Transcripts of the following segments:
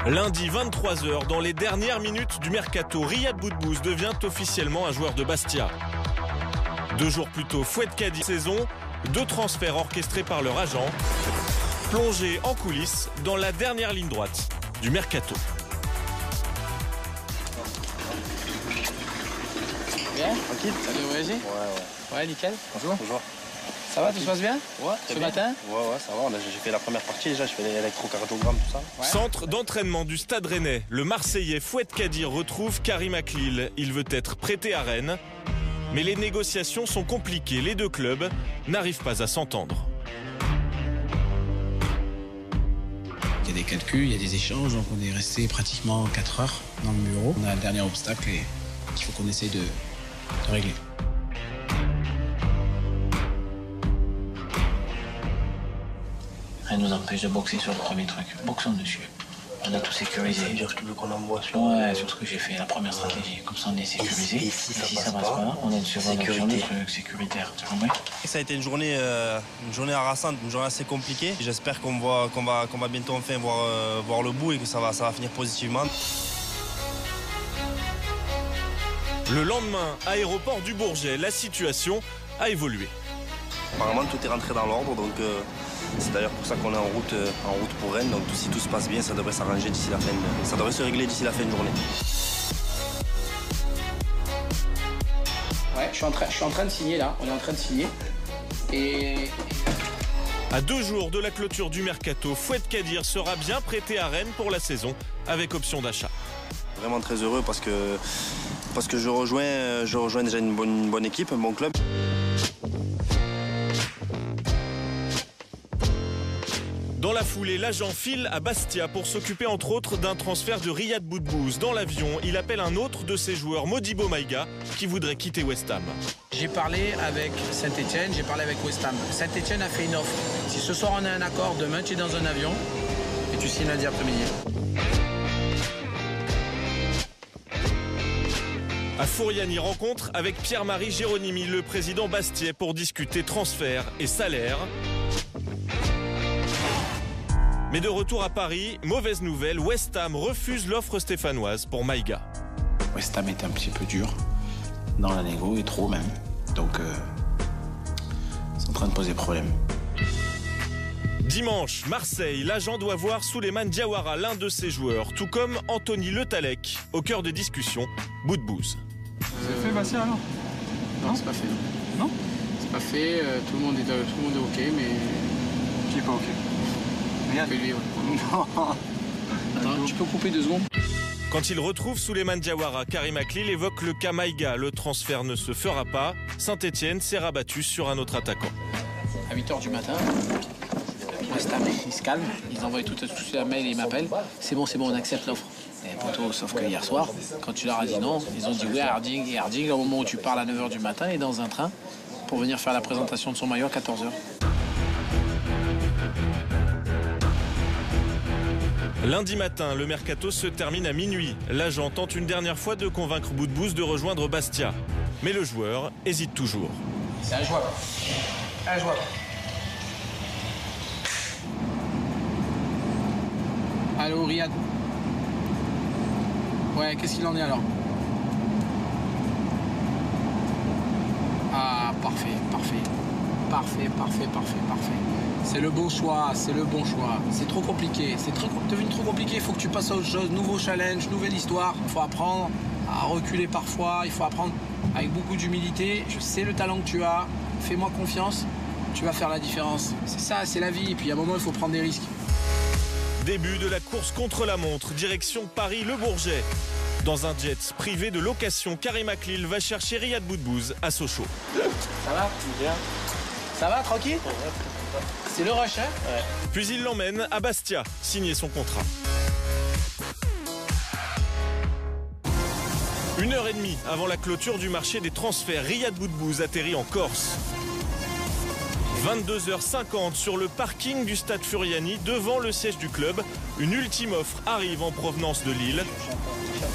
Lundi 23h, dans les dernières minutes du mercato, Riyad Boudbouz devient officiellement un joueur de Bastia. 2 jours plus tôt, Fouad Kadir saison, 2 transferts orchestrés par leur agent, plongé en coulisses dans la dernière ligne droite du mercato. Bien, tranquille, ça vient voyager? Ouais, nickel. Bonjour. Ça va, tout se passe bien? Ouais, ce matin? Ouais, ça va. J'ai fait la première partie déjà, je fais l'électrocardiogramme, tout ça. Ouais. Centre d'entraînement du Stade Rennais, le Marseillais Fouad Kadir retrouve Karim Aklil. Il veut être prêté à Rennes, mais les négociations sont compliquées. Les 2 clubs n'arrivent pas à s'entendre. Il y a des calculs, il y a des échanges, donc on est resté pratiquement 4 heures dans le bureau. On a un dernier obstacle et qu'il faut qu'on essaye de régler. Rien ne nous empêche de boxer sur le premier truc. Boxons dessus. On a tout sécurisé. Ça veut dire que tu veux qu'on envoie sur... Ouais, sur ce que j'ai fait, la première stratégie. Comme ça, on est sécurisé. Et si ça passe pas, on a une seconde option de truc sécuritaire. Tu comprends? Ça a été une journée harassante, une journée assez compliquée. J'espère qu'on va bientôt enfin voir le bout et que ça va finir positivement. Le lendemain, aéroport du Bourget, la situation a évolué. Apparemment, tout est rentré dans l'ordre, donc c'est d'ailleurs pour ça qu'on est en route pour Rennes. Donc si tout se passe bien, ça devrait s'arranger d'ici la fin. Ça devrait se régler d'ici la fin de journée. Ouais, je suis en train de signer là. On est en train de signer. Et à 2 jours de la clôture du mercato, Fouad Kadir sera bien prêté à Rennes pour la saison avec option d'achat. Vraiment très heureux parce que je rejoins déjà une bonne équipe, un bon club. Dans la foulée, l'agent file à Bastia pour s'occuper entre autres d'un transfert de Riyad Boudbouz. Dans l'avion, il appelle un autre de ses joueurs, Modibo Maïga, qui voudrait quitter West Ham. J'ai parlé avec Saint-Etienne, j'ai parlé avec West Ham. Saint-Etienne a fait une offre. Si ce soir on a un accord, demain tu es dans un avion et tu signes lundi après-midi. À Fouriani, rencontre avec Pierre-Marie Géronimi, le président bastiais, pour discuter transfert et salaire. Mais de retour à Paris, mauvaise nouvelle, West Ham refuse l'offre stéphanoise pour Maïga. West Ham est un petit peu dur dans la négo et trop même. Donc c'est en train de poser problème. Dimanche, Marseille, l'agent doit voir Souleymane Diawara, l'un de ses joueurs, tout comme Anthony Le Tallec, au cœur des discussions, Boudbouz. C'est fait Bastia alors? non, c'est pas fait. Non? C'est pas fait, tout le monde est ok, mais... Qui est pas ok? Rien. Lui, ouais. Non. Attends, tu peux couper 2 secondes? Quand il retrouve Souleymane Diawara, Karim Aklil évoque le cas Maïga. Le transfert ne se fera pas. Saint-Etienne s'est rabattu sur un autre attaquant. À 8h du matin, West Ham, ils se calment, ils envoient tout de suite un mail et ils m'appellent. C'est bon, on accepte l'offre. Et plutôt, sauf que hier soir, quand tu leur as dit non, ils ont dit oui à Harding. Et Harding, au moment où tu parles à 9h du matin, est dans un train pour venir faire la présentation de son maillot à 14h. Lundi matin, le mercato se termine à minuit. L'agent tente une dernière fois de convaincre Boudbouz de rejoindre Bastia. Mais le joueur hésite toujours. C'est un joueur. Allô, Riyad. Ouais, qu'est-ce qu'il en est alors? Ah, parfait. C'est le bon choix, c'est le bon choix. C'est trop compliqué, c'est devenu trop compliqué. Il faut que tu passes à autre chose, nouveau challenge, nouvelle histoire. Il faut apprendre à reculer parfois, il faut apprendre avec beaucoup d'humilité. Je sais le talent que tu as, fais-moi confiance, tu vas faire la différence. C'est ça, c'est la vie, et puis à un moment, il faut prendre des risques. Début de la course contre la montre, direction Paris-Le Bourget. Dans un jet privé de location, Karim Aklil va chercher Riyad Boudbouz à Sochaux. Ça va? Bien. Ça va, tranquille? C'est le rush, hein? Ouais. Puis il l'emmène à Bastia, signer son contrat. 1h30 avant la clôture du marché des transferts, Riyad Boudbouz atterrit en Corse. 22h50 sur le parking du stade Furiani, devant le siège du club. Une ultime offre arrive en provenance de Lille.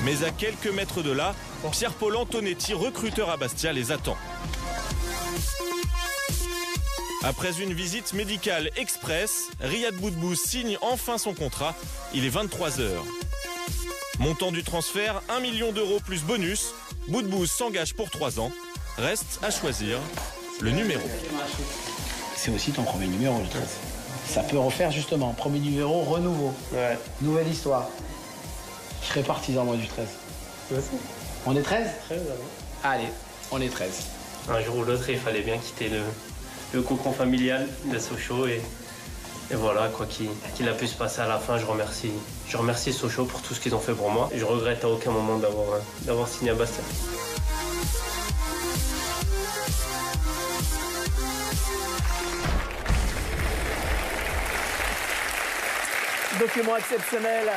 Mais à quelques mètres de là, Pierre-Paul Antonetti, recruteur à Bastia, les attend. Après une visite médicale express, Riyad Boudbouz signe enfin son contrat. Il est 23h. Montant du transfert, 1 million d'euros plus bonus. Boudbouz s'engage pour 3 ans. Reste à choisir le numéro. C'est aussi ton premier numéro, le 13. Ça peut refaire justement. Premier numéro, renouveau. Ouais. Nouvelle histoire. Je serais partisan, moi, du 13. On est 13 13, Allez, on est 13. Un jour ou l'autre, il fallait bien quitter le cocon familial de Sochaux et voilà, quoi qu'il a pu se passer à la fin, je remercie Sochaux pour tout ce qu'ils ont fait pour moi. Je regrette à aucun moment d'avoir signé à Bastia. Document exceptionnel